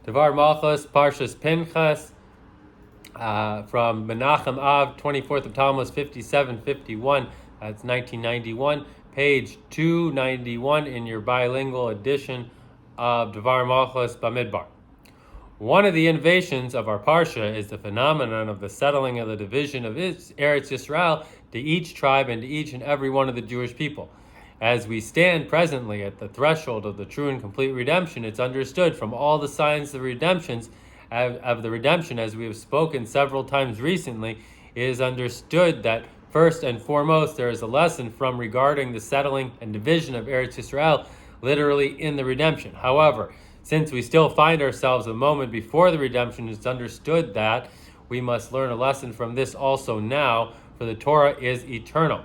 Dvar Malchus, Parshas Pinchas, from Menachem Av, 24th of Tammuz, 5751. That's 1991. Page 291 in your bilingual edition of Dvar Malchus Bamidbar. One of the innovations of our Parsha is the phenomenon of the settling of the division of Eretz Yisrael to each tribe and to each and every one of the Jewish people. As we stand presently at the threshold of the true and complete redemption, it's understood from all the signs of the redemption, as we have spoken several times recently, it is understood that first and foremost there is a lesson from regarding the settling and division of Eretz Yisrael literally in the redemption. However, since we still find ourselves a moment before the redemption, it's understood that we must learn a lesson from this also now, for the Torah is eternal,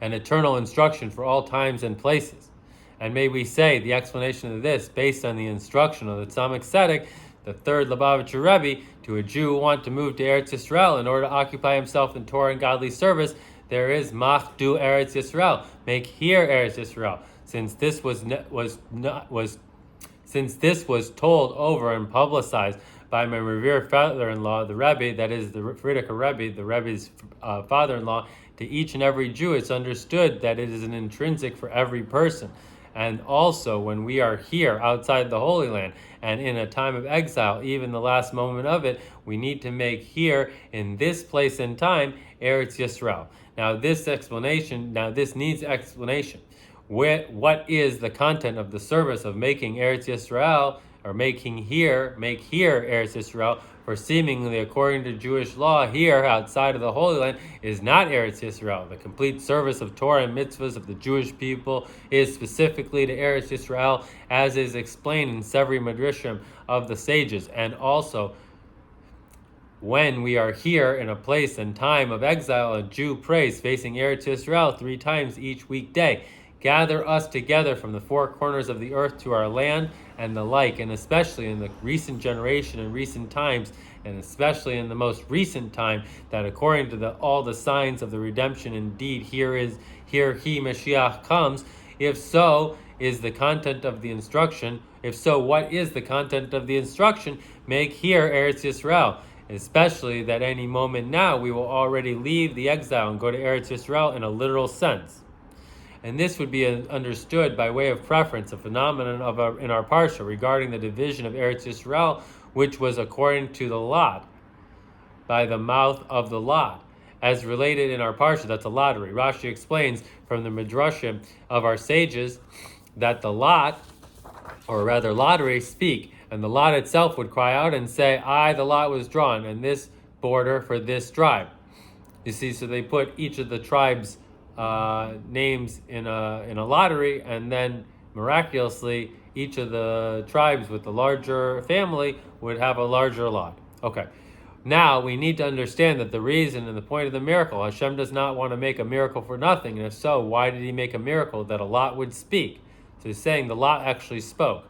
an eternal instruction for all times and places. And may we say the explanation of this, based on the instruction of the Tzemach Tzedek, the third Lubavitcher Rebbe, to a Jew who wants to move to Eretz Yisrael in order to occupy himself in Torah and godly service, there is Machdu Eretz Yisrael, make here Eretz Yisrael. Since this was told over and publicized by my revered father-in-law, the Rebbe, that is the Frierdiker Rebbe, the Rebbe's father-in-law, to each and every Jew, it's understood that it is an intrinsic for every person. And also, when we are here outside the Holy Land and in a time of exile, even the last moment of it, we need to make here, in this place and time, Eretz Yisrael. Now, this needs explanation. What is the content of the service of making Eretz Yisrael, or make here Eretz Yisrael, for seemingly according to Jewish law here outside of the Holy Land is not Eretz Yisrael. The complete service of Torah and mitzvahs of the Jewish people is specifically to Eretz Yisrael, as is explained in several Midrashim of the sages. And also, when we are here in a place and time of exile, a Jew prays facing Eretz Yisrael 3 times each weekday. Gather us together from the 4 corners of the earth to our land, and the like, and especially in the recent generation and recent times, and especially in the most recent time, that according to all the signs of the redemption, indeed here he Mashiach comes. If so, is the content of the instruction? If so, what is the content of the instruction? Make here Eretz Yisrael. Especially that any moment now we will already leave the exile and go to Eretz Yisrael in a literal sense. And this would be understood by way of preference, a phenomenon in our Parsha regarding the division of Eretz Yisrael, which was according to the lot, by the mouth of the lot. As related in our Parsha, that's a lottery. Rashi explains from the Midrashim of our sages that the lot, or rather lottery, speak, and the lot itself would cry out and say, the lot was drawn, and this border for this tribe. You see, so they put each of the tribes' names in a lottery, and then miraculously each of the tribes with the larger family would have a larger lot. Okay, now we need to understand that the reason and the point of the miracle, Hashem does not want to make a miracle for nothing, and if so, why did he make a miracle? That a lot would speak. So he's saying the lot actually spoke.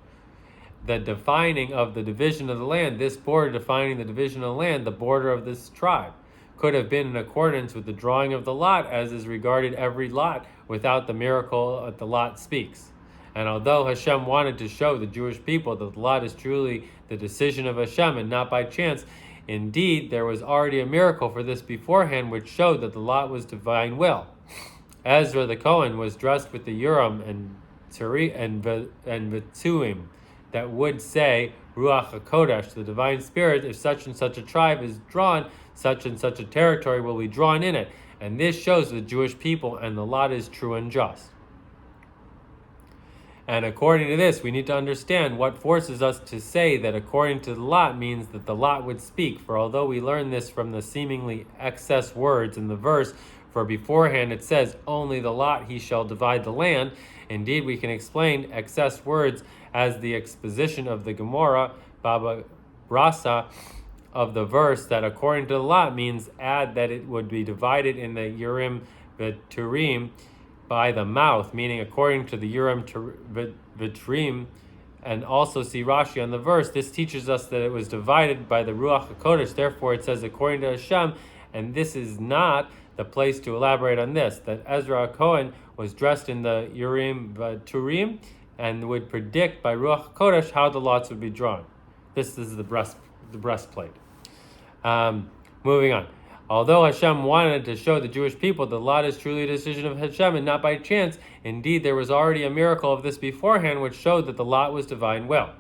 The defining of the division of the land, this border defining the division of the land, the border of this tribe, could have been in accordance with the drawing of the lot, as is regarded every lot, without the miracle that the lot speaks. And although Hashem wanted to show the Jewish people that the lot is truly the decision of Hashem and not by chance, indeed there was already a miracle for this beforehand, which showed that the lot was divine will. Ezra the Kohen was dressed with the Urim and Vitzuim that would say, Ruach HaKodesh, the divine spirit, if such and such a tribe is drawn, such and such a territory will be drawn in it. And this shows the Jewish people, and the lot is true and just. And according to this, we need to understand what forces us to say that according to the lot means that the lot would speak. For although we learn this from the seemingly excess words in the verse, for beforehand it says, only the lot he shall divide the land. Indeed, we can explain excess words as the exposition of the Gemara, Baba Rasa, of the verse, that according to the lot means add that it would be divided in the Urim V'Turim by the mouth, meaning according to the Urim V'Turim, and also see Rashi on the verse, this teaches us that it was divided by the Ruach HaKodesh, therefore it says according to Hashem, and this is not the place to elaborate on this, that Ezra Cohen was dressed in the Urim V'Turim and would predict by Ruach HaKodesh how the lots would be drawn. This is the breastplate. Moving on. Although Hashem wanted to show the Jewish people the lot is truly a decision of Hashem and not by chance, indeed there was already a miracle of this beforehand which showed that the lot was divine will.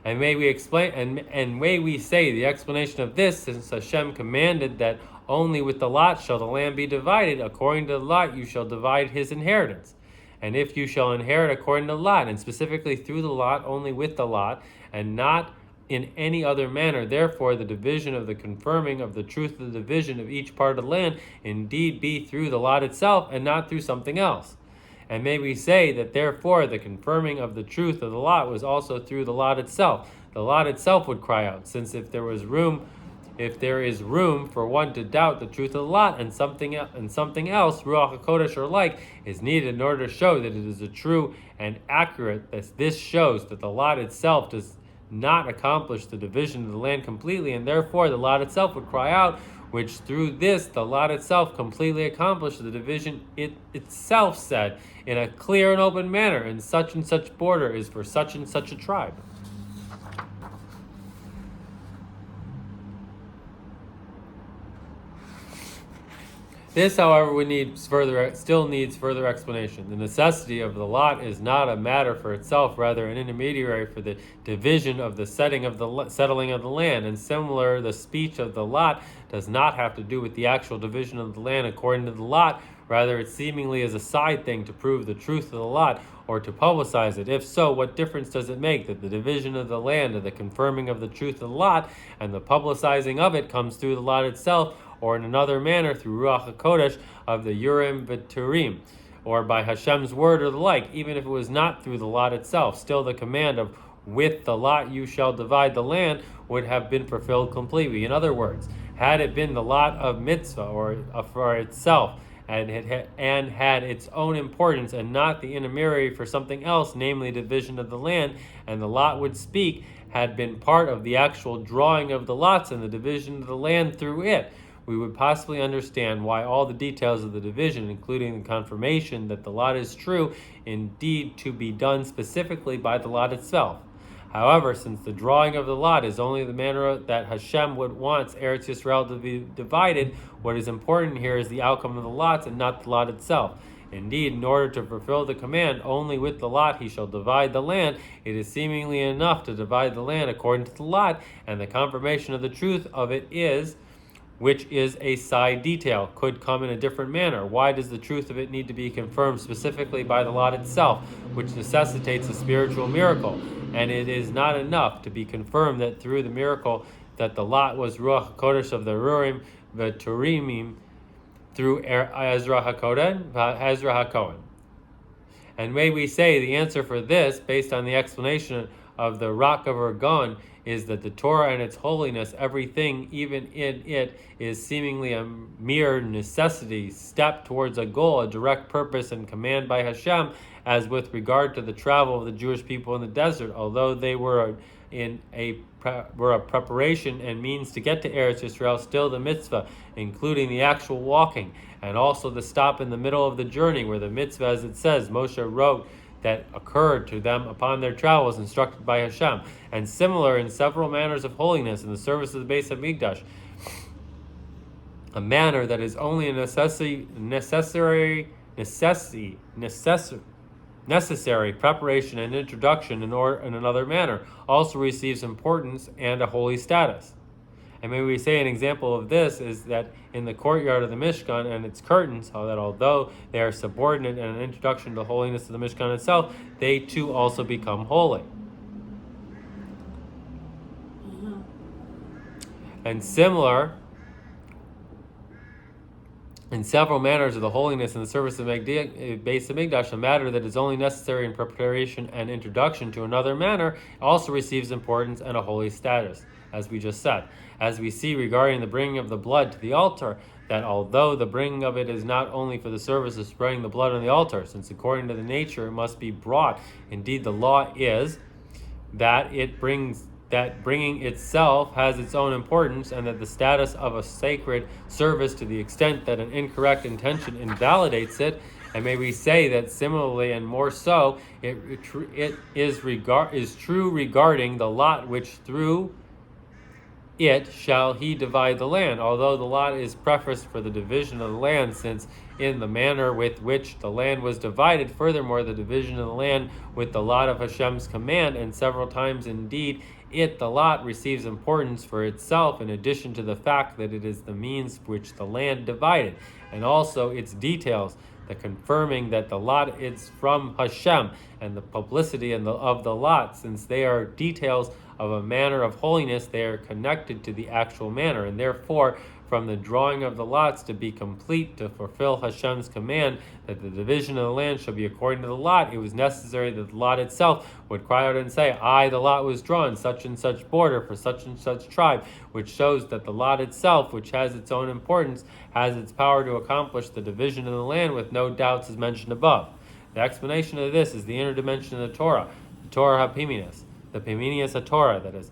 And may we explain, and may we say the explanation of this, since Hashem commanded that only with the lot shall the land be divided, according to the lot you shall divide his inheritance. And if you shall inherit according to the lot, and specifically through the lot, only with the lot, and not in any other manner, therefore the division of the confirming of the truth of the division of each part of the land indeed be through the lot itself, and not through something else. And may we say that therefore the confirming of the truth of the lot was also through the lot itself. The lot itself would cry out, since if there is room for one to doubt the truth of the lot, and something else, Ruach HaKodesh or like, is needed in order to show that it is a true and accurate, that this shows that the lot itself does not accomplish the division of the land completely, and therefore the lot itself would cry out, which through this the lot itself completely accomplished the division it itself said in a clear and open manner, and such border is for such and such a tribe. This, however, still needs further explanation. The necessity of the lot is not a matter for itself, rather an intermediary for the division of the settling of the land. And similar, the speech of the lot does not have to do with the actual division of the land according to the lot. Rather, it seemingly is a side thing to prove the truth of the lot or to publicize it. If so, what difference does it make that the division of the land and the confirming of the truth of the lot and the publicizing of it comes through the lot itself, or in another manner through Ruach HaKodesh of the Urim v'Turim, or by Hashem's word or the like, even if it was not through the lot itself, still the command of with the lot you shall divide the land would have been fulfilled completely. In other words, had it been the lot of mitzvah or for itself, and had its own importance and not the intermediary for something else, namely division of the land, and the lot would speak, had been part of the actual drawing of the lots and the division of the land through it, we would possibly understand why all the details of the division, including the confirmation that the lot is true, indeed to be done specifically by the lot itself. However, since the drawing of the lot is only the manner that Hashem would want Eretz Yisrael to be divided, what is important here is the outcome of the lots and not the lot itself. Indeed, in order to fulfill the command, only with the lot he shall divide the land, it is seemingly enough to divide the land according to the lot, and the confirmation of the truth of it is, which is a side detail, could come in a different manner. Why does the truth of it need to be confirmed specifically by the lot itself, which necessitates a spiritual miracle? And it is not enough to be confirmed that through the miracle that the lot was Ruach HaKodesh of the Urim v'Turimim through Ezra HaKohen. And may we say the answer for this, based on the explanation of the Rock of Ergon, is that the Torah and its holiness, everything, even in it, is seemingly a mere necessity, step towards a goal, a direct purpose and command by Hashem, as with regard to the travel of the Jewish people in the desert, although they were a preparation and means to get to Eretz Yisrael, still the mitzvah, including the actual walking, and also the stop in the middle of the journey, where the mitzvah, as it says, Moshe wrote, that occurred to them upon their travels, instructed by Hashem, and similar in several manners of holiness in the service of the Beis Hamikdash, a manner that is only a necessary preparation and introduction in another manner, also receives importance and a holy status. And may we say an example of this is that in the courtyard of the Mishkan and its curtains, that although they are subordinate and an introduction to the holiness of the Mishkan itself, they too also become holy. And similar, in several manners of the holiness and the service of Beis Hamikdash, a matter that is only necessary in preparation and introduction to another manner, also receives importance and a holy status, as we just said. As we see regarding the bringing of the blood to the altar, that although the bringing of it is not only for the service of spreading the blood on the altar, since according to the nature it must be brought, indeed the law is that bringing itself has its own importance, and that the status of a sacred service, to the extent that an incorrect intention invalidates it, And may we say that similarly and more so, it is true regarding the lot which through it shall he divide the land, although the lot is prefaced for the division of the land, since in the manner with which the land was divided, furthermore, the division of the land with the lot of Hashem's command, and several times indeed the lot, receives importance for itself in addition to the fact that it is the means which the land divided, and also its details, the confirming that the lot is from Hashem, and the publicity of the lot, since they are details of a manner of holiness, they are connected to the actual manner, and therefore from the drawing of the lots to be complete to fulfill Hashem's command that the division of the land shall be according to the lot, it was necessary that the lot itself would cry out and say, the lot was drawn such and such border for such and such tribe, which shows that the lot itself, which has its own importance, has its power to accomplish the division of the land with no doubts as mentioned above. The explanation of this is the inner dimension of the Torah HaPiminis, the Piminius HaTorah, that is,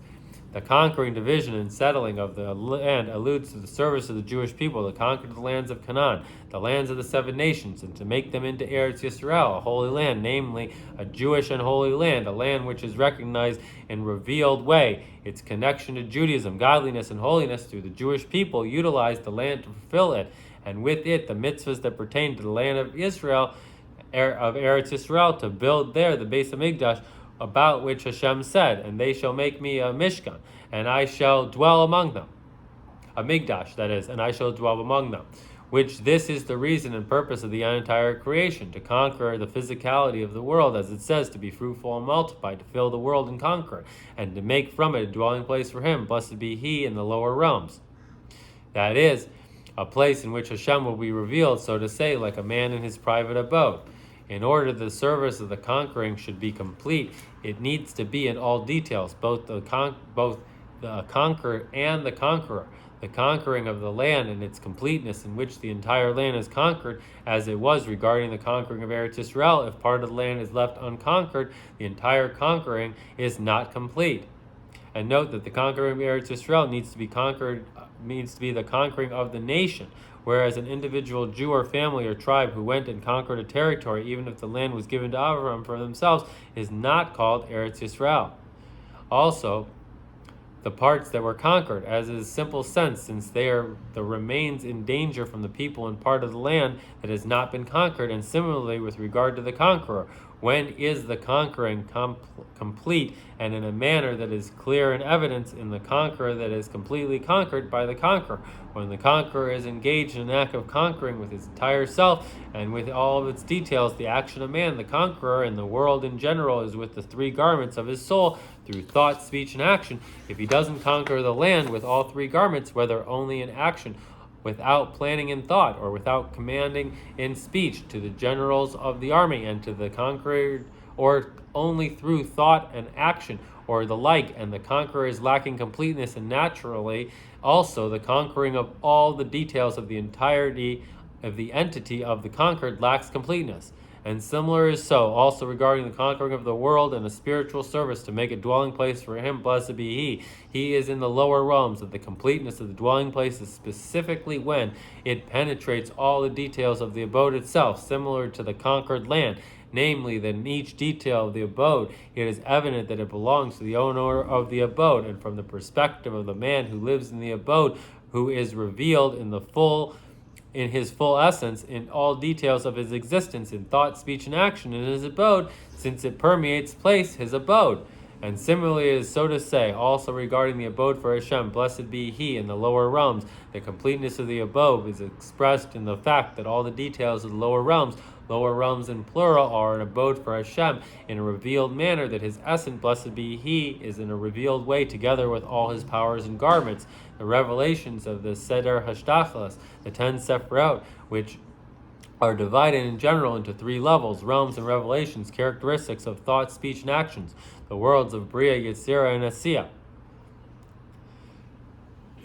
the conquering, division, and settling of the land alludes to the service of the Jewish people to conquer the lands of Canaan, the lands of the 7 nations, and to make them into Eretz Yisrael, a holy land, namely a Jewish and holy land, a land which is recognized in revealed way. Its connection to Judaism, godliness, and holiness through the Jewish people utilized the land to fulfill it, and with it the mitzvahs that pertain to the land of Israel, of Eretz Yisrael, to build there the Beis HaMikdash, about which Hashem said, and they shall make me a Mishkan, and I shall dwell among them. A Migdash, that is, and I shall dwell among them. Which this is the reason and purpose of the entire creation, to conquer the physicality of the world, as it says, to be fruitful and multiply, to fill the world and conquer it, and to make from it a dwelling place for him, blessed be he in the lower realms. That is, a place in which Hashem will be revealed, so to say, like a man in his private abode. In order the service of the conquering should be complete, it needs to be in all details, both the conquered and the conqueror. The conquering of the land and its completeness, in which the entire land is conquered, as it was regarding the conquering of Eretz Yisrael. If part of the land is left unconquered, the entire conquering is not complete. And note that the conquering of Eretz Yisrael needs to be the conquering of the nation, whereas an individual Jew or family or tribe who went and conquered a territory, even if the land was given to Avraham for themselves, is not called Eretz Yisrael. Also, the parts that were conquered, as is simple sense, since they are the remains in danger from the people and part of the land that has not been conquered, and similarly with regard to the conqueror, when is the conquering complete, and in a manner that is clear and evidence in the conqueror that is completely conquered by the conqueror. When the conqueror is engaged in an act of conquering with his entire self and with all of its details, the action of man, the conqueror, and the world in general is with the 3 garments of his soul through thought, speech, and action. If he doesn't conquer the land with all 3 garments, whether only in action, without planning in thought, or without commanding in speech to the generals of the army and to the conquered, or only through thought and action, or the like, and the conqueror is lacking completeness, and naturally also the conquering of all the details of the entirety of the entity of the conquered lacks completeness. And similar is so also regarding the conquering of the world and the spiritual service to make a dwelling place for him, blessed be he. He is in the lower realms, of the completeness of the dwelling place is specifically when it penetrates all the details of the abode itself, similar to the conquered land, namely that in each detail of the abode it is evident that it belongs to the owner of the abode, and from the perspective of the man who lives in the abode, who is revealed in his full essence, in all details of his existence, in thought, speech, and action in his abode, since it permeates his abode. And similarly is so to say, also regarding the abode for Hashem, blessed be he in the lower realms. The completeness of the abode is expressed in the fact that all the details of the lower realms in plural, are an abode for Hashem in a revealed manner, that his essence, blessed be he, is in a revealed way, together with all his powers and garments. The revelations of the Seder Hashtachlis, the 10 Sephirot, which are divided in general into 3 levels, realms and revelations, characteristics of thought, speech, and actions, the worlds of Bria, Yetzirah, and Asiyah.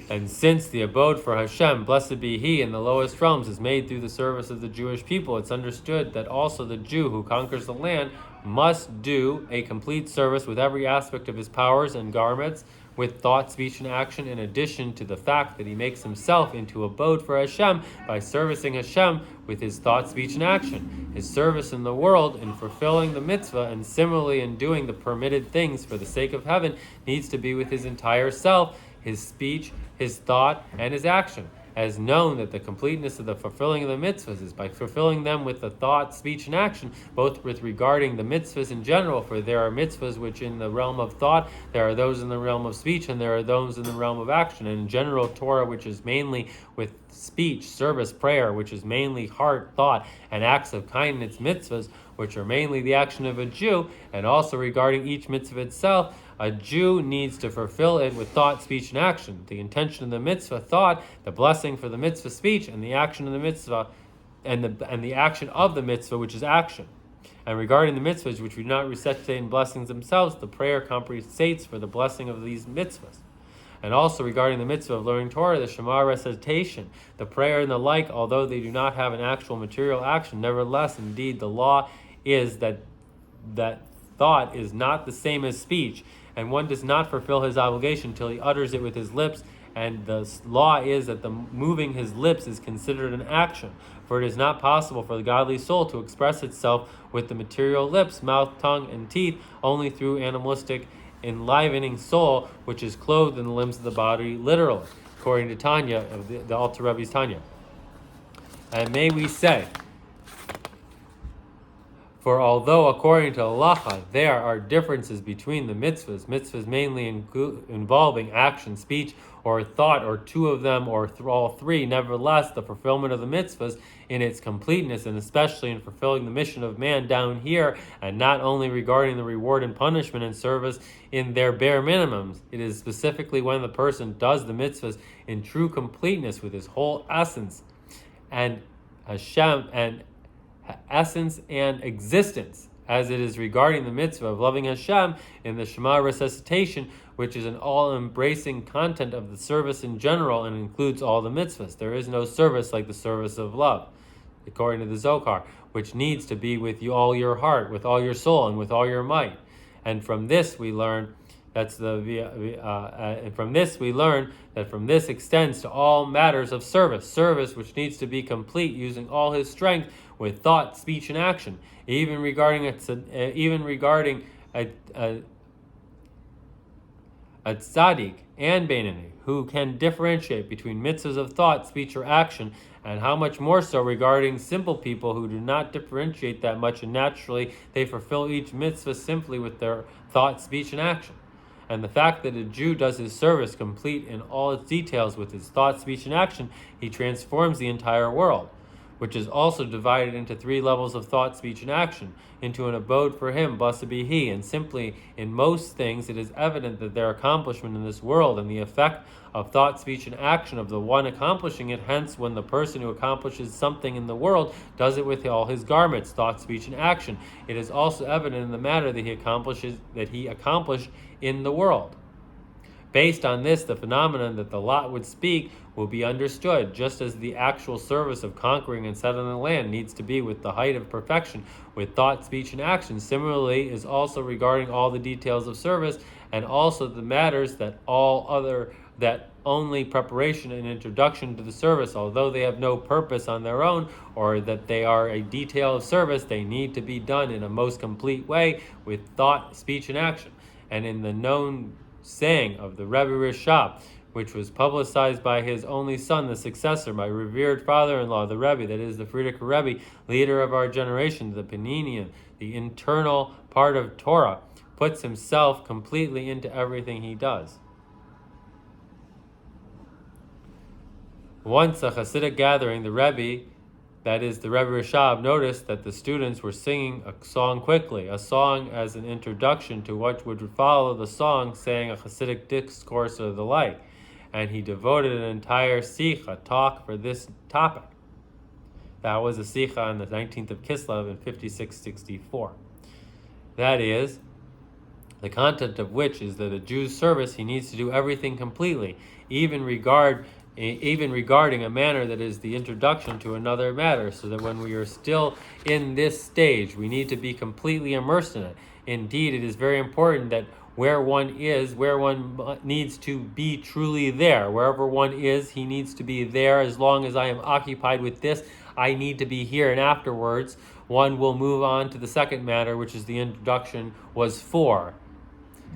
And since the abode for Hashem, blessed be he, in the lowest realms is made through the service of the Jewish people, it's understood that also the Jew who conquers the land must do a complete service with every aspect of his powers and garments, with thought, speech, and action, in addition to the fact that he makes himself into abode for Hashem by servicing Hashem with his thought, speech, and action. His service in the world, in fulfilling the mitzvah, and similarly in doing the permitted things for the sake of heaven, needs to be with his entire self, his speech, his thought, and his action. As known that the completeness of the fulfilling of the mitzvahs is by fulfilling them with the thought, speech, and action, both with regarding the mitzvahs in general, for there are mitzvahs which in the realm of thought, there are those in the realm of speech, and there are those in the realm of action. And in general, Torah, which is mainly with speech, service, prayer, which is mainly heart, thought, and acts of kindness, mitzvahs, which are mainly the action of a Jew, and also regarding each mitzvah itself, a Jew needs to fulfill it with thought, speech, and action. The intention of the mitzvah, thought, the blessing for the mitzvah, speech, and the action of the mitzvah, and the action of the mitzvah, which is action. And regarding the mitzvahs, which we do not recitate in blessings themselves, the prayer compensates for the blessing of these mitzvahs. And also regarding the mitzvah of learning Torah, the Shema recitation, the prayer, and the like, although they do not have an actual material action, nevertheless, indeed, the law is that thought is not the same as speech, and one does not fulfill his obligation till he utters it with his lips, and the law is that the moving his lips is considered an action, for it is not possible for the godly soul to express itself with the material lips, mouth, tongue, and teeth, only through animalistic enlivening soul, which is clothed in the limbs of the body literally, according to Tanya, of the Alter Rebbe's Tanya. And may we say, for although according to halacha there are differences between the mitzvahs mainly involving action, speech, or thought, or two of them, or all three, nevertheless the fulfillment of the mitzvahs in its completeness, and especially in fulfilling the mission of man down here, and not only regarding the reward and punishment and service in their bare minimums, it is specifically when the person does the mitzvahs in true completeness with his whole essence and Hashem and existence, as it is regarding the mitzvah of loving Hashem in the Shema recitation, which is an all-embracing content of the service in general and includes all the mitzvahs. There is no service like the service of love, according to the Zohar, which needs to be with you all your heart, with all your soul, and with all your might. And from this we learn that from this extends to all matters of service which needs to be complete, using all his strength with thought, speech, and action, even regarding a tzaddik and Beinoni, who can differentiate between mitzvahs of thought, speech, or action, and how much more so regarding simple people who do not differentiate that much, and naturally they fulfill each mitzvah simply with their thought, speech, and action. And the fact that a Jew does his service complete in all its details with his thought, speech, and action, he transforms the entire world, which is also divided into three levels of thought, speech, and action, into an abode for him, blessed be he. And simply, in most things, it is evident that their accomplishment in this world and the effect of thought, speech, and action of the one accomplishing it. Hence, when the person who accomplishes something in the world does it with all his garments, thought, speech, and action, it is also evident in the matter that he accomplished in the world. Based on this, the phenomenon that the lot would speak will be understood, just as the actual service of conquering and settling the land needs to be with the height of perfection, with thought, speech, and action. Similarly, is also regarding all the details of service, and also the matters that only preparation and introduction to the service, although they have no purpose on their own, or that they are a detail of service, they need to be done in a most complete way with thought, speech, and action. And in the known saying of the Rebbe Rishab, which was publicized by his only son, the successor, my revered father-in-law, the Rebbe, that is the Frierdiker Rebbe, leader of our generation, the Paninian, the internal part of Torah, puts himself completely into everything he does. Once a Hasidic gathering, the Rebbe, that is the Rebbe Rishab, noticed that the students were singing a song quickly, a song as an introduction to what would follow the song, saying a Hasidic discourse or the like, and he devoted an entire sikha, talk, for this topic. That was a sikha on the 19th of Kislev in 5664. That is, the content of which is that a Jew's service, he needs to do everything completely, even regard even regarding a manner that is the introduction to another matter, so that when we are still in this stage, we need to be completely immersed in it. Indeed, it is very important that where one needs to be truly there. Wherever one is, he needs to be there. As long as I am occupied with this, I need to be here. And afterwards, one will move on to the second matter, which is the introduction was for.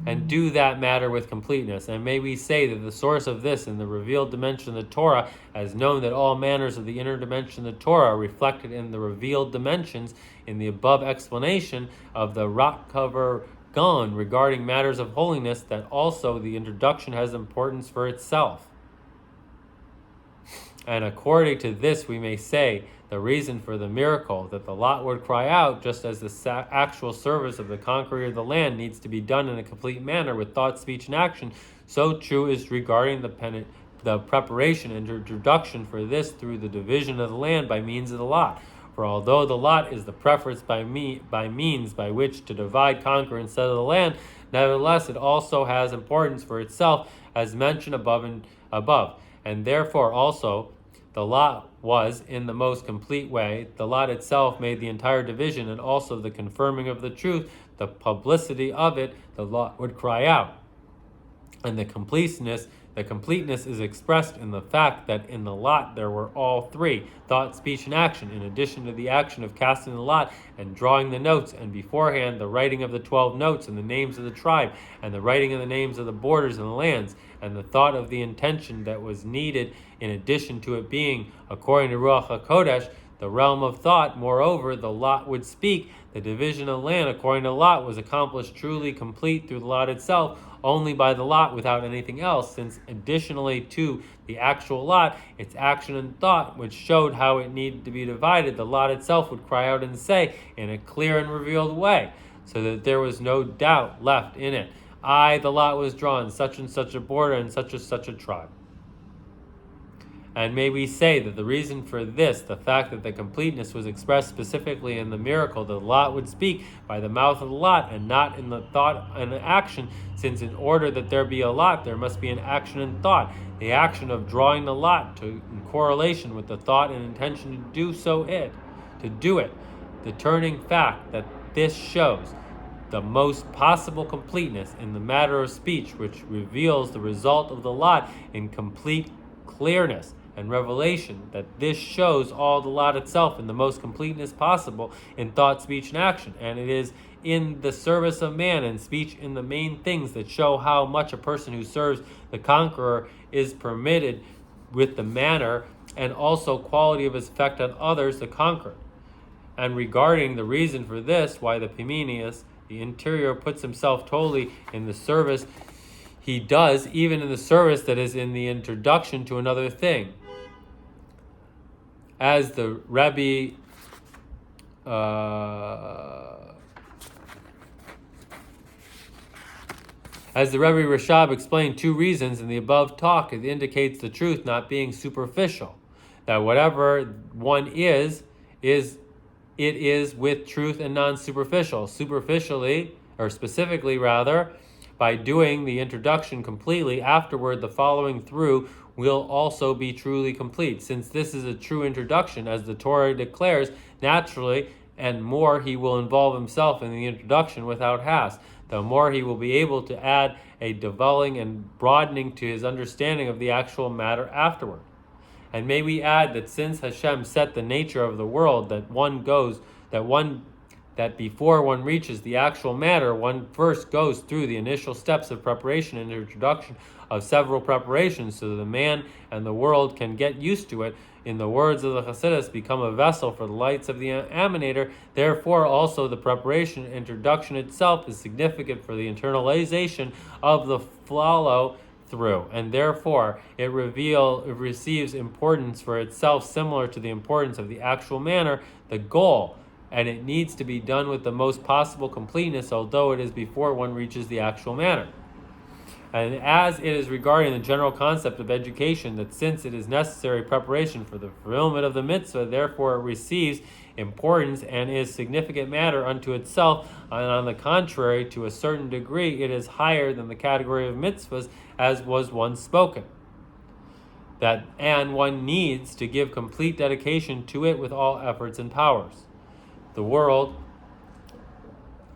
And do that matter with completeness. And may we say that the source of this in the revealed dimension of the Torah has known that all manners of the inner dimension of the Torah are reflected in the revealed dimensions in the above explanation of the rock cover Gon regarding matters of holiness, that also the introduction has importance for itself. And according to this, we may say the reason for the miracle that the lot would cry out, just as the actual service of the conqueror of the land needs to be done in a complete manner with thought, speech, and action, so too is regarding the preparation and introduction for this through the division of the land by means of the lot. For although the lot is the preference by means by which to divide, conquer, and settle the land, nevertheless it also has importance for itself, as mentioned above, and therefore also the lot was, in the most complete way, the lot itself made the entire division, and also the confirming of the truth, the publicity of it, the lot would cry out. And the completeness is expressed in the fact that in the lot there were all three, thought, speech, and action, in addition to the action of casting the lot and drawing the notes, and beforehand the writing of the 12 notes and the names of the tribe, and the writing of the names of the borders and the lands, and the thought of the intention that was needed in addition to it being, according to Ruach HaKodesh, the realm of thought. Moreover, the lot would speak. The division of land, according to Lot, was accomplished truly complete through the lot itself, only by the lot without anything else, since additionally to the actual lot, its action and thought, which showed how it needed to be divided, the lot itself would cry out and say in a clear and revealed way, so that there was no doubt left in it. The lot was drawn, such and such a border and such a tribe. And may we say that the reason for this, the fact that the completeness was expressed specifically in the miracle, the lot would speak by the mouth of the lot and not in the thought and the action, since in order that there be a lot, there must be an action and thought. The action of drawing the lot in correlation with the thought and intention to do it. The turning fact that this shows the most possible completeness in the matter of speech, which reveals the result of the lot in complete clearness and revelation, that this shows all the lot itself in the most completeness possible in thought, speech, and action. And it is in the service of man and speech in the main things that show how much a person who serves the conqueror is permitted with the manner and also quality of his effect on others, the conqueror. And regarding the reason for this, why the Pimenius, the interior, puts himself totally in the service, he does, even in the service that is in the introduction to another thing. As the Rebbe Rashab explained two reasons in the above talk, it indicates the truth not being superficial, that whatever one is with truth and non-superficial. Superficially, or specifically rather, by doing the introduction completely, afterward the following through will also be truly complete. Since this is a true introduction, as the Torah declares, naturally, and more he will involve himself in the introduction without haste, the more he will be able to add a dwelling and broadening to his understanding of the actual matter afterward. And may we add that since Hashem set the nature of the world that before one reaches the actual matter, one first goes through the initial steps of preparation and introduction of several preparations, so that the man and the world can get used to it. In the words of the Chassidus, become a vessel for the lights of the emanator. Therefore, also the preparation and introduction itself is significant for the internalization of the follow through, and therefore it receives importance for itself, similar to the importance of the actual manner, the goal. And it needs to be done with the most possible completeness, although it is before one reaches the actual manner. And as it is regarding the general concept of education, that since it is necessary preparation for the fulfillment of the mitzvah, therefore it receives importance and is significant matter unto itself, and on the contrary, to a certain degree, it is higher than the category of mitzvahs, as was once spoken. and one needs to give complete dedication to it with all efforts and powers. The world,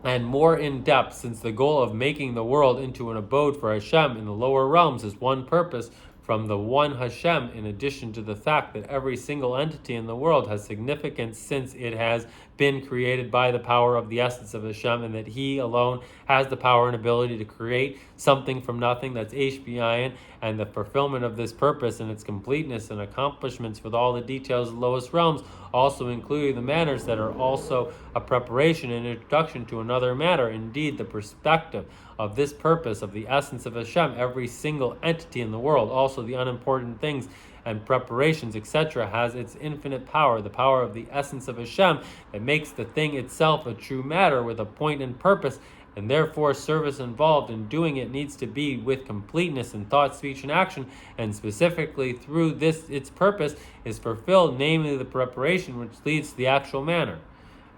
and more in depth, since the goal of making the world into an abode for Hashem in the lower realms is one purpose from the one Hashem, in addition to the fact that every single entity in the world has significance since it has been created by the power of the essence of Hashem, and that He alone has the power and ability to create something from nothing, that's Eish B'Ayin, and the fulfillment of this purpose and its completeness and accomplishments with all the details of the lowest realms, also including the manners that are also a preparation and introduction to another matter. Indeed, the perspective of this purpose of the essence of Hashem, every single entity in the world, also the unimportant things and preparations, etc., has its infinite power, the power of the essence of Hashem that makes the thing itself a true matter with a point and purpose, and therefore service involved in doing it needs to be with completeness in thought, speech, and action, and specifically through this its purpose is fulfilled, namely the preparation which leads to the actual manner.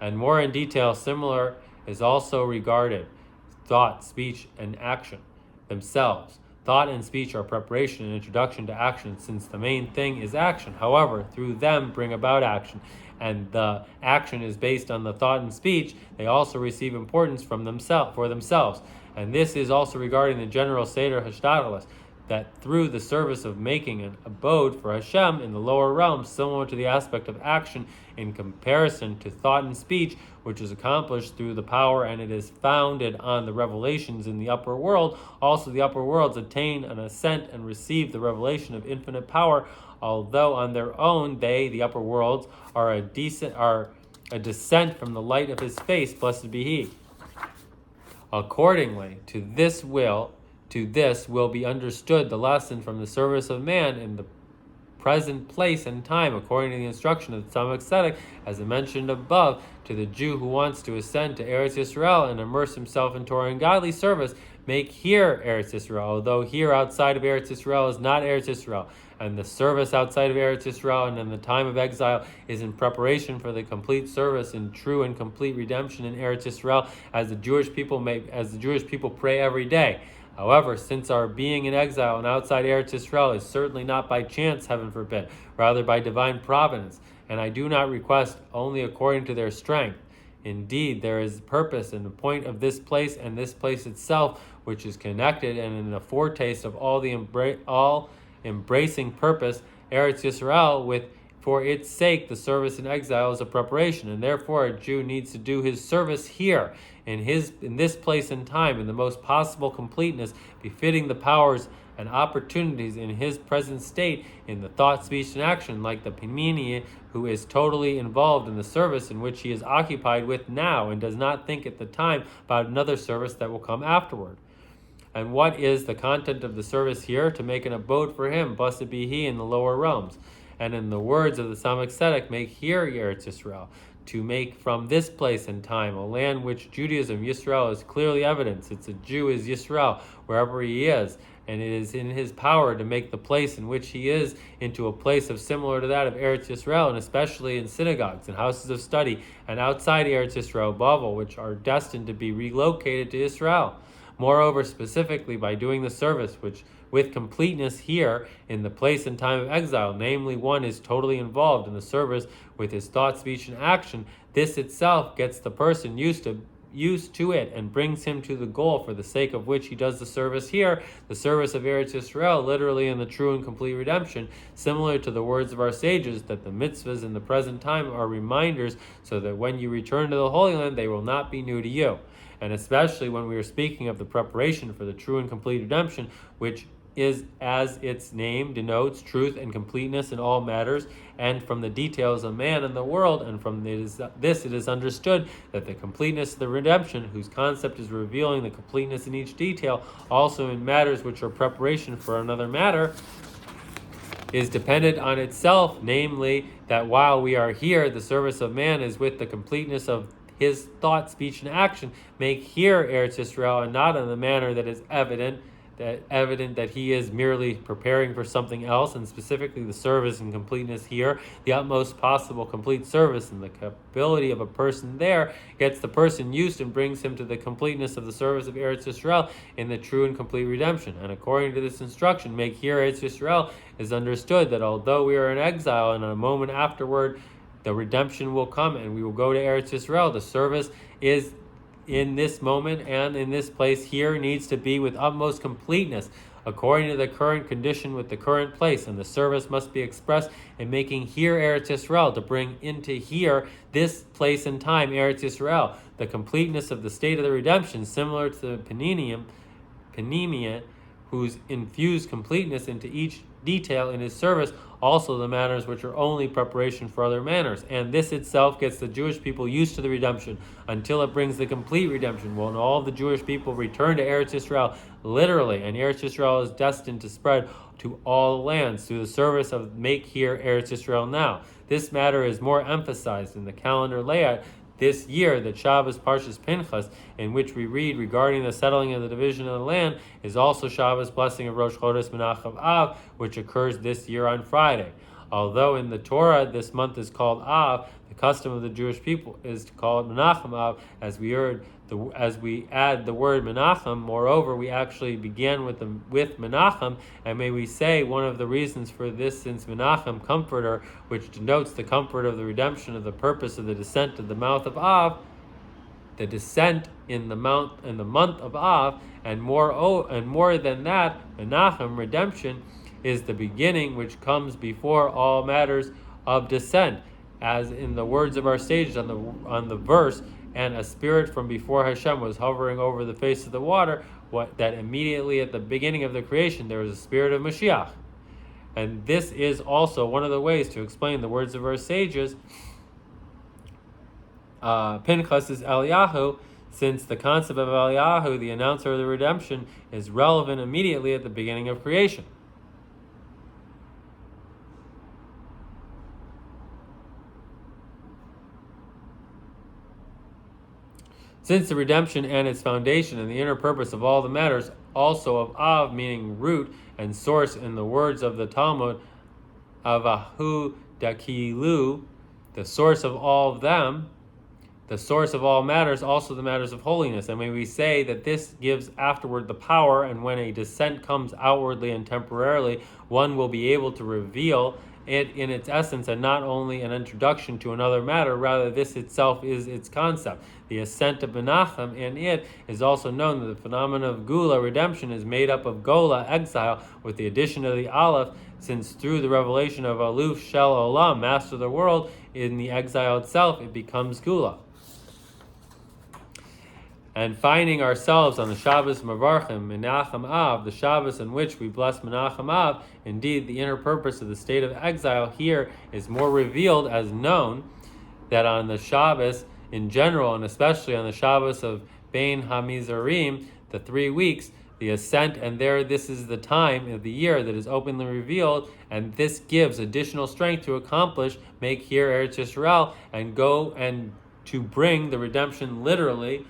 And more in detail, similar is also regarded thought, speech, and action themselves. Thought and speech are preparation and introduction to action, since the main thing is action. However, through them bring about action, and the action is based on the thought and speech. They also receive importance for themselves. And this is also regarding the general Seder Hashtadlus, that through the service of making an abode for Hashem in the lower realms, similar to the aspect of action in comparison to thought and speech, which is accomplished through the power, and it is founded on the revelations in the upper world. Also the upper worlds attain an ascent and receive the revelation of infinite power, although on their own they, the upper worlds, are a descent from the light of His face, blessed be He. Accordingly, to this will be understood the lesson from the service of man in the present place and time, according to the instruction of the Tzemach Tzedek, as I mentioned above, to the Jew who wants to ascend to Eretz Yisrael and immerse himself in Torah and godly service, make here Eretz Yisrael, although here outside of Eretz Yisrael is not Eretz Yisrael, and the service outside of Eretz Yisrael and in the time of exile is in preparation for the complete service in true and complete redemption in Eretz Yisrael, as the Jewish people pray every day. However, since our being in exile and outside Eretz Yisrael is certainly not by chance, heaven forbid, rather by divine providence, and I do not request only according to their strength. Indeed, there is purpose in the point of this place and this place itself, which is connected, and in a foretaste of all embracing purpose, Eretz Yisrael, with for its sake the service in exile is a preparation, and therefore a Jew needs to do his service here, in this place and time, in the most possible completeness, befitting the powers and opportunities in his present state, in the thought, speech, and action, like the Pimini, who is totally involved in the service in which he is occupied with now, and does not think at the time about another service that will come afterward. And what is the content of the service here? To make an abode for him, blessed be He, in the lower realms. And in the words of the Tzemach Tzedek, make here Eretz Yisrael, to make from this place and time a land which Judaism, Yisrael, is clearly evidence. It's a Jew is Yisrael, wherever he is, and it is in his power to make the place in which he is into a place of similar to that of Eretz Yisrael, and especially in synagogues and houses of study, and outside Eretz Yisrael, Bavel, which are destined to be relocated to Israel. Moreover, specifically by doing the service which with completeness here in the place and time of exile, namely one is totally involved in the service with his thought, speech, and action, this itself gets the person used to it and brings him to the goal for the sake of which he does the service here, the service of Eretz Yisrael, literally in the true and complete redemption, similar to the words of our sages that the mitzvahs in the present time are reminders, so that when you return to the Holy Land, they will not be new to you. And especially when we are speaking of the preparation for the true and complete redemption, which is, as its name denotes, truth and completeness in all matters, and from the details of man and the world, and from this it is understood that the completeness of the redemption, whose concept is revealing the completeness in each detail, also in matters which are preparation for another matter, is dependent on itself, namely that while we are here, the service of man is with the completeness of his thought, speech, and action, make here Eretz Yisrael, and not in the manner that is evident evident that he is merely preparing for something else, and specifically the service and completeness here, the utmost possible complete service, and the capability of a person there gets the person used and brings him to the completeness of the service of Eretz Yisrael in the true and complete redemption. And according to this instruction, make here Eretz Yisrael, is understood that although we are in exile and a moment afterward the redemption will come and we will go to Eretz Yisrael, the service is in this moment and in this place here needs to be with utmost completeness according to the current condition with the current place, and the service must be expressed in making here Eretz Yisrael, to bring into here this place and time Eretz Yisrael, the completeness of the state of the redemption, similar to the Panemian, whose infused completeness into each detail in his service, also the manners which are only preparation for other manners. And this itself gets the Jewish people used to the redemption until it brings the complete redemption. When all the Jewish people return to Eretz Yisrael, literally, and Eretz Yisrael is destined to spread to all lands through the service of make here Eretz Yisrael now. This matter is more emphasized in the calendar layout this year. That Shabbos Parshas Pinchas, in which we read regarding the settling of the division of the land, is also Shabbos blessing of Rosh Chodesh Menachem Av, which occurs this year on Friday. Although in the Torah this month is called Av, the custom of the Jewish people is to call it Menachem Av, as we add the word Menachem. Moreover, we actually began with Menachem, and may we say one of the reasons for this, since Menachem, comforter, which denotes the comfort of the redemption of the purpose of the descent of the mouth of Av, the descent in the month of Av, and more than that, Menachem, redemption, is the beginning which comes before all matters of descent, as in the words of our sages on the verse, and a spirit from before Hashem was hovering over the face of the water, that immediately at the beginning of the creation there was a spirit of Mashiach. And this is also one of the ways to explain the words of our sages, Pinchas is Eliyahu, since the concept of Eliyahu, the announcer of the redemption, is relevant immediately at the beginning of creation. Since the redemption and its foundation and the inner purpose of all the matters, also of Av, meaning root and source in the words of the Talmud, Avahu Dakilu, the source of all of them, the source of all matters, also the matters of holiness. And when we say that this gives afterward the power, and when a descent comes outwardly and temporarily, one will be able to reveal it in its essence, and not only an introduction to another matter, rather this itself is its concept. The ascent of Menachem in it is also known that the phenomenon of Gula, redemption, is made up of Gola, exile, with the addition of the Aleph, since through the revelation of Aluf Shel Olam, master of the world, in the exile itself, it becomes Gula. And finding ourselves on the Shabbos Mavarchim, Menachem Av, the Shabbos in which we bless Menachem Av, indeed the inner purpose of the state of exile here is more revealed, as known that on the Shabbos in general, and especially on the Shabbos of Bein HaMizarim, the 3 weeks, the ascent, and there this is the time of the year that is openly revealed, and this gives additional strength to accomplish, make here Eretz Yisrael, and go and to bring the redemption literally,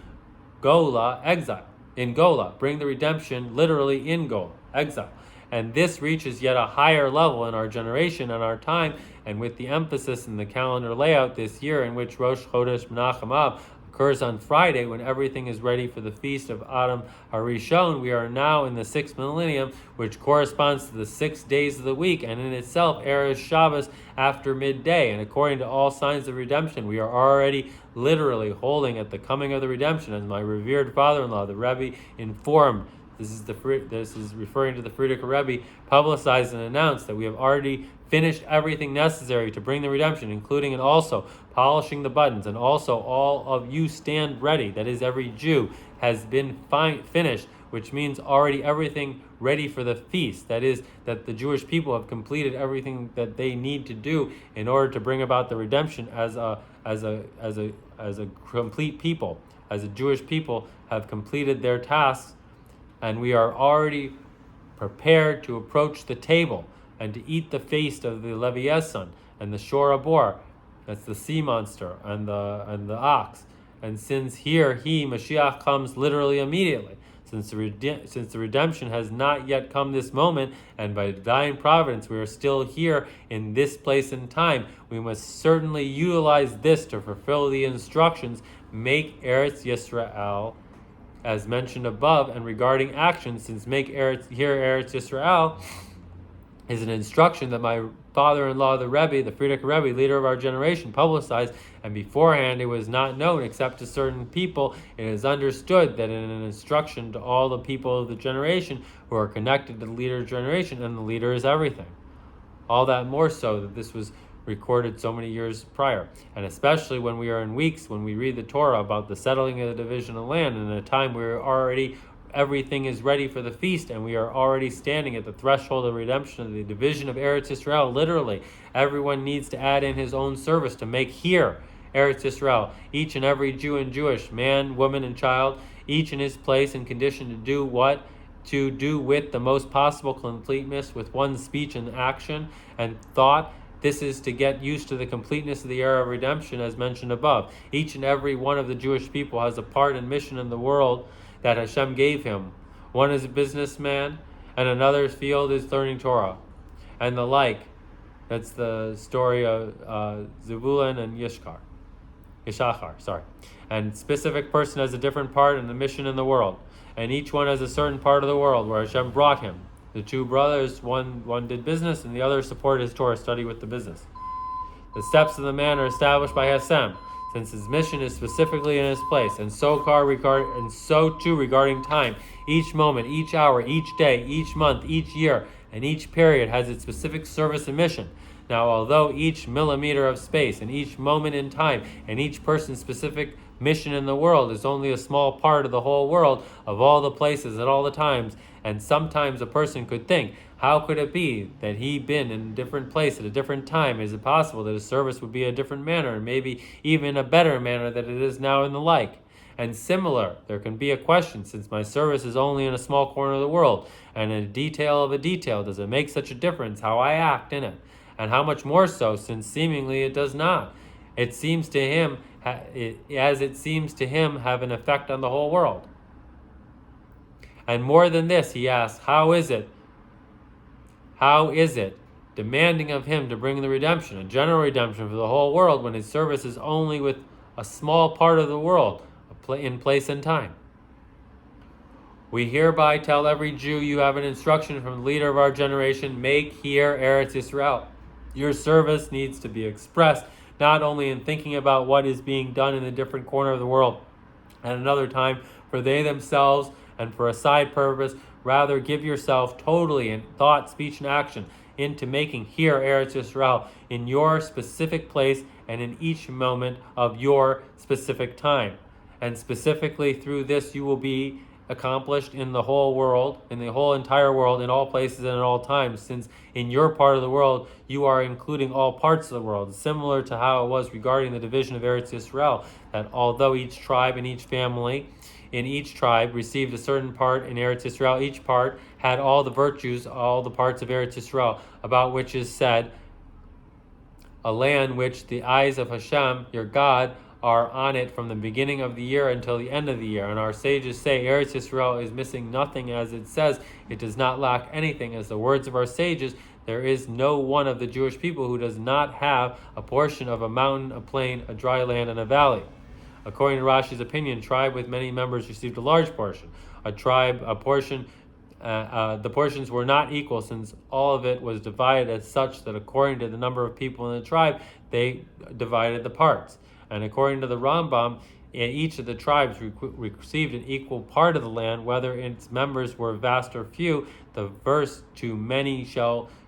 Gola, exile. In Gola, bring the redemption literally in Gola, exile. And this reaches yet a higher level in our generation and our time, and with the emphasis in the calendar layout this year, in which Rosh Chodesh Menachem Av occurs on Friday, when everything is ready for the feast of Adam Harishon, we are now in the 6th millennium, which corresponds to the 6 days of the week, and in itself Erev Shabbos after midday. And according to all signs of redemption, we are already literally holding at the coming of the redemption, as my revered father-in-law, the Rebbe, informed. This is referring to the Frierdiker Rebbe, publicized and announced that we have already finished everything necessary to bring the redemption, including and also polishing the buttons, and also all of you stand ready. That is, every Jew has been finished, which means already everything ready for the feast. That is, that the Jewish people have completed everything that they need to do in order to bring about the redemption as a complete people, as a Jewish people have completed their tasks. And we are already prepared to approach the table and to eat the feast of the Leviathan and the Shor Abor, that's the sea monster, and the ox. And since here Mashiach comes literally immediately, so since the redemption has not yet come this moment, and by divine providence we are still here in this place and time, we must certainly utilize this to fulfill the instructions, make Eretz Yisrael, as mentioned above. And regarding action, since make Eretz Yisrael is an instruction that my father-in-law, the Rebbe, the Frierdiker Rebbe, leader of our generation, publicized, and beforehand it was not known except to certain people. It is understood that in an instruction to all the people of the generation who are connected to the leader's generation, and the leader is everything. All that more so that this was recorded so many years prior. And especially when we are in weeks, when we read the Torah about the settling of the division of land, and in a time where everything is ready for the feast, and we are already standing at the threshold of redemption of the division of Eretz Yisrael. Literally, everyone needs to add in his own service to make here Eretz Yisrael. Each and every Jew and Jewish, man, woman, and child, each in his place and condition to do what? To do with the most possible completeness with one's speech and action and thought. This is to get used to the completeness of the era of redemption as mentioned above. Each and every one of the Jewish people has a part and mission in the world that Hashem gave him. One is a businessman, and another's field is learning Torah, and the like. That's the story of Zebulun and Yishachar. And specific person has a different part and the mission in the world, and each one has a certain part of the world where Hashem brought him. The two brothers, one did business, and the other supported his Torah study with the business. The steps of the man are established by Hashem, since his mission is specifically in his place, and so too regarding time. Each moment, each hour, each day, each month, each year, and each period has its specific service and mission. Now, although each millimeter of space and each moment in time and each person's specific mission in the world is only a small part of the whole world, of all the places at all the times, and sometimes a person could think, how could it be that he been in a different place at a different time? Is it possible that his service would be a different manner, and maybe even a better manner than it is now in the like? And similar, there can be a question, since my service is only in a small corner of the world, and in a detail of a detail, does it make such a difference how I act in it? And how much more so, since seemingly it does not. It seems to him, as it seems to him, have an effect on the whole world. And more than this, he asks, how is it demanding of him to bring the redemption, a general redemption for the whole world, when his service is only with a small part of the world, in place and time? We hereby tell every Jew, you have an instruction from the leader of our generation, make here Eretz Yisrael. Your service needs to be expressed not only in thinking about what is being done in a different corner of the world at another time for they themselves and for a side purpose, rather give yourself totally in thought, speech, and action into making here Eretz Yisrael in your specific place and in each moment of your specific time. And specifically through this you will be accomplished in the whole world, in the whole entire world, in all places and at all times, since in your part of the world you are including all parts of the world, similar to how it was regarding the division of Eretz Yisrael, that although each tribe and each family in each tribe received a certain part in Eretz Yisrael, each part had all the virtues, all the parts of Eretz Yisrael, about which is said, a land which the eyes of Hashem, your God, are on it from the beginning of the year until the end of the year. And our sages say Eretz Yisrael is missing nothing, as it says, it does not lack anything. As the words of our sages, there is no one of the Jewish people who does not have a portion of a mountain, a plain, a dry land, and a valley. According to Rashi's opinion, tribe with many members received a large portion. The portions were not equal, since all of it was divided as such that according to the number of people in the tribe, they divided the parts. And according to the Rambam, each of the tribes received an equal part of the land, whether its members were vast or few. The verse, to many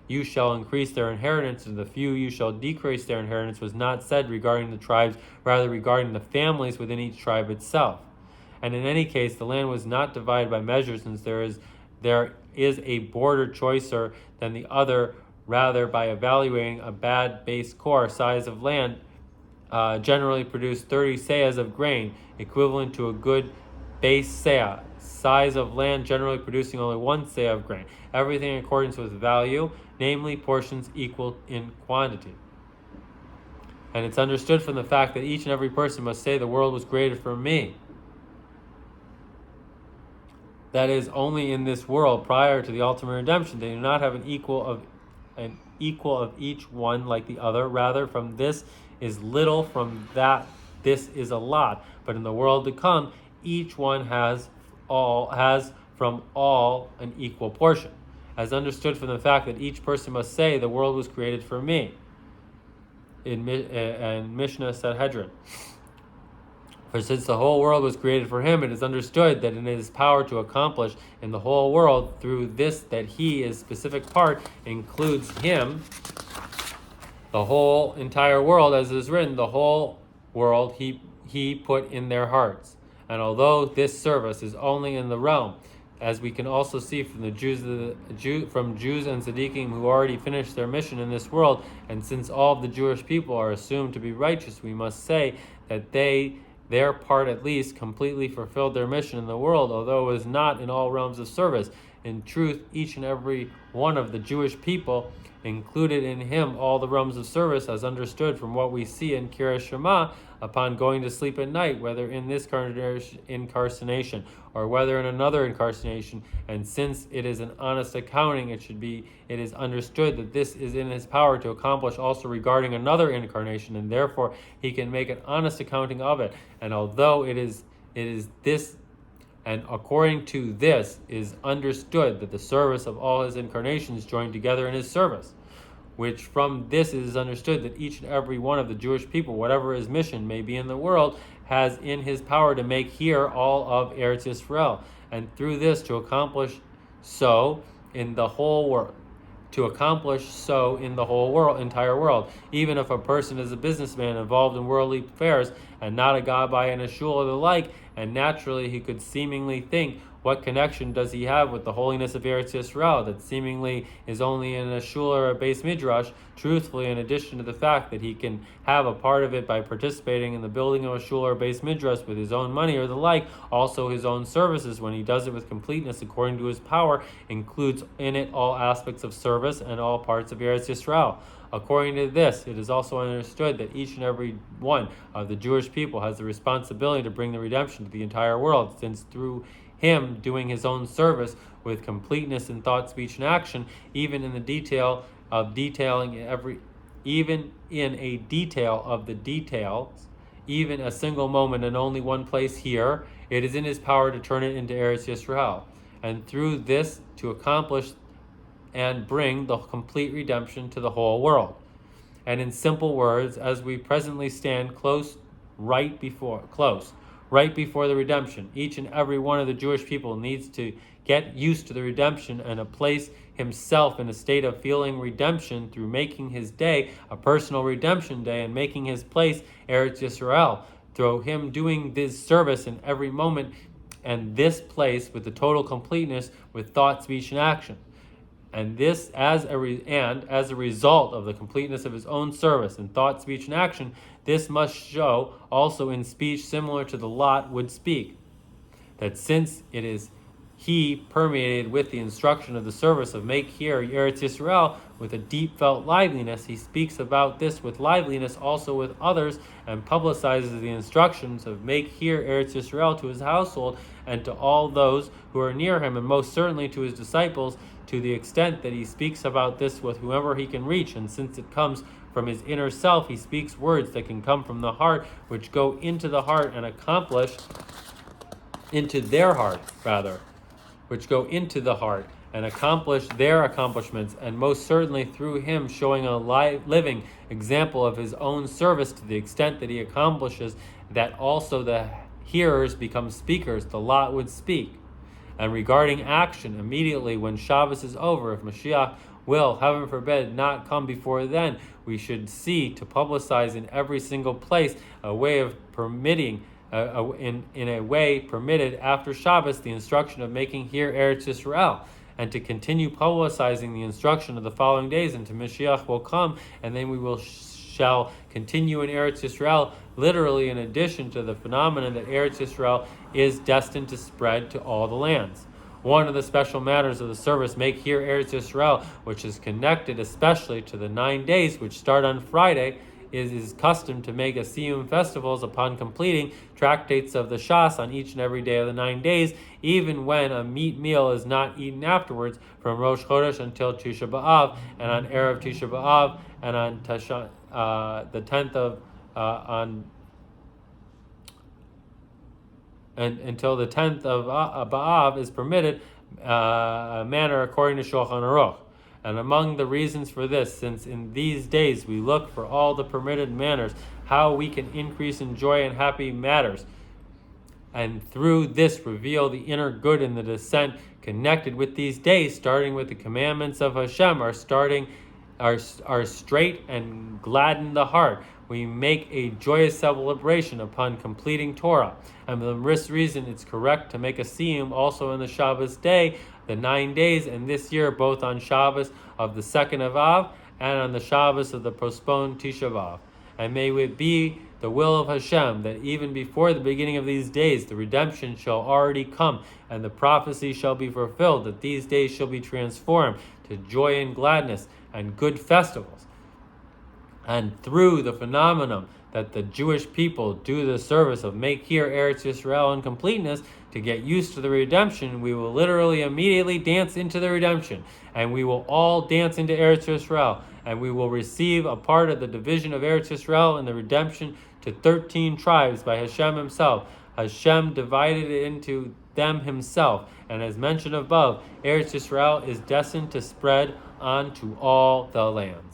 you shall increase their inheritance, and the few you shall decrease their inheritance, was not said regarding the tribes, rather regarding the families within each tribe itself. And in any case, the land was not divided by measure, since there is a border choicer than the other, rather by evaluating a bad base core size of land, generally produce 30 seahs of grain, equivalent to a good base seah. Size of land generally producing only 1 seah of grain. Everything in accordance with value, namely portions equal in quantity. And it's understood from the fact that each and every person must say the world was created for me. that is only in this world prior to the ultimate redemption. They do not have an equal of each one like the other. Rather, from this is little, from that this is a lot. But in the world to come, each one has from all an equal portion, as understood from the fact that each person must say, "The world was created for me," in Mishnah Sanhedrin. For since the whole world was created for him, it is understood that in his power to accomplish in the whole world through this that he, his specific part, includes him, the whole entire world, as is written, the whole world he put in their hearts. And although this service is only in the realm, as we can also see from the Jews and Tzaddikim who already finished their mission in this world, and since all of the Jewish people are assumed to be righteous, we must say that their part at least completely fulfilled their mission in the world, although it was not in all realms of service. In truth, each and every one of the Jewish people included in him all the realms of service, as understood from what we see in Kira Shema upon going to sleep at night, whether in this incarnation or whether in another incarnation. And since it is an honest accounting, it is understood that this is in his power to accomplish also regarding another incarnation, and therefore he can make an honest accounting of it. And although it is this, and according to this is understood that the service of all his incarnations joined together in his service, which from this is understood that each and every one of the Jewish people, whatever his mission may be in the world, has in his power to make here all of Eretz Yisrael, and through this to accomplish so in the whole world. Entire world. Even if a person is a businessman involved in worldly affairs and not a gabbai in a shul or the like, and naturally he could seemingly think, what connection does he have with the holiness of Eretz Yisrael that seemingly is only in a shul or a beis midrash? Truthfully, in addition to the fact that he can have a part of it by participating in the building of a shul or a beis midrash with his own money or the like, also his own services, when he does it with completeness according to his power, includes in it all aspects of service and all parts of Eretz Yisrael. According to this, it is also understood that each and every one of the Jewish people has the responsibility to bring the redemption to the entire world, since through him doing his own service with completeness in thought, speech, and action, even in a detail of the details, even a single moment in only one place here, it is in his power to turn it into Eretz Yisrael, and through this to accomplish and bring the complete redemption to the whole world. And in simple words, as we presently stand right before the redemption, each and every one of the Jewish people needs to get used to the redemption and place himself in a state of feeling redemption through making his day a personal redemption day and making his place Eretz Yisrael, through him doing this service in every moment and this place with the total completeness with thought, speech, and action. And this as a result of the completeness of his own service in thought, speech, and action, this must show also in speech similar to the Lot would speak, that since it is he permeated with the instruction of the service of make here Eretz Yisrael with a deep felt liveliness, he speaks about this with liveliness also with others and publicizes the instructions of make here Eretz Yisrael to his household and to all those who are near him, and most certainly to his disciples, to the extent that he speaks about this with whomever he can reach. And since it comes from his inner self, he speaks words that can come from the heart, which go into the heart and accomplish into their heart, which go into the heart and accomplish their accomplishments, and most certainly through him showing a living example of his own service to the extent that he accomplishes that also the hearers become speakers, the Lot would speak. And regarding action, immediately when Shabbos is over, if Mashiach will, heaven forbid, not come before then, we should see to publicize in every single place a way of permitting, in a way permitted after Shabbos, the instruction of making here Eretz Yisrael, and to continue publicizing the instruction of the following days until Mashiach will come, and then we shall continue in Eretz Yisrael, literally in addition to the phenomenon that Eretz Yisrael is destined to spread to all the lands. One of the special matters of the service, make here Eretz Yisrael, which is connected especially to the 9 days which start on Friday, is custom to make a siyum festivals upon completing tractates of the Shas on each and every day of the 9 days, even when a meat meal is not eaten afterwards from Rosh Chodesh until Tisha B'Av, and on Erev Tisha B'Av, and on the 10th of until the 10th of B'Av is permitted a manner according to Shulchan Aruch. And among the reasons for this, since in these days we look for all the permitted manners, how we can increase in joy and happy matters, and through this reveal the inner good in the descent connected with these days, starting with the commandments of Hashem, are straight and gladden the heart. We make a joyous celebration upon completing Torah. And for this reason, it's correct to make a siyum also in the Shabbos day, the 9 days, and this year both on Shabbos of the 2nd of Av and on the Shabbos of the postponed Tisha B'Av. And may it be the will of Hashem that even before the beginning of these days the redemption shall already come, and the prophecy shall be fulfilled, that these days shall be transformed to joy and gladness and good festivals. And through the phenomenon that the Jewish people do the service of make here Eretz Yisrael in completeness, to get used to the redemption, we will literally immediately dance into the redemption, and we will all dance into Eretz Yisrael, and we will receive a part of the division of Eretz Yisrael and the redemption to 13 tribes by Hashem himself. Hashem divided it into them himself, and as mentioned above, Eretz Yisrael is destined to spread onto all the land.